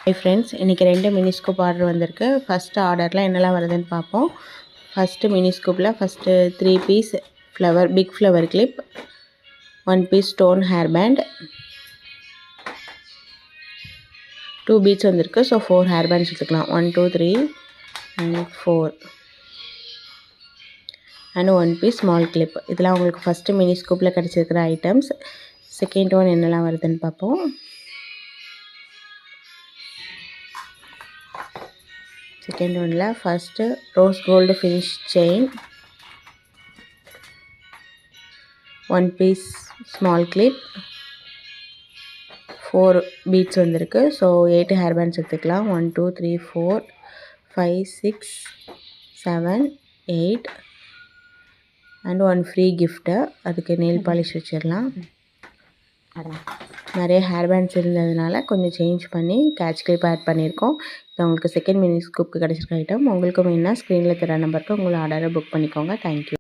High friends, இன்றைக்கி 2 mini scoop order வந்திருக்கு. First ஆர்டரில் என்னெல்லாம் வருதுன்னு பார்ப்போம். ஃபஸ்ட்டு மினி ஸ்கூப்பில் first 3 piece flower big flower clip, 1 piece stone hair band, 2 beads வந்திருக்கு. ஸோ 4 ஹேர் பேண்ட்ஸ் எடுத்துக்கலாம். 1 2 3 and 4 and 1 piece small clip. இதெல்லாம் உங்களுக்கு ஃபஸ்ட்டு மினி ஸ்கூப்பில் கிடச்சிருக்கிற ஐட்டம்ஸ். செகண்ட் ஒன் என்னெல்லாம் வருதுன்னு பார்ப்போம். செகண்ட் ஒன்ல first rose gold finish chain, 1 piece small clip, 4 beads வந்திருக்கு. ஸோ 8 ஹேர் பேண்ட்ஸ் எடுத்துக்கலாம். 1 2 3 4 5 6 7 8 அண்ட் 1 ஃப்ரீ கிஃப்ட்டு. அதுக்கு நெயில் பாலிஷ் வச்சிடலாம். நிறைய ஹேர் பேண்ட்ஸ் இருந்ததுனால கொஞ்சம் சேஞ்ச் பண்ணி கேட்ச் கிளிப் ஆட் பண்ணியிருக்கோம். இது உங்களுக்கு செகண்ட் மினி ஸ்கூப்புக்கு கிடச்சிருக்க ஐட்டம். உங்களுக்கு வேணுன்னா ஸ்க்ரீனில் தர நம்பருக்கு உங்களை ஆர்டரை புக் பண்ணிக்கோங்க. தேங்க்யூ.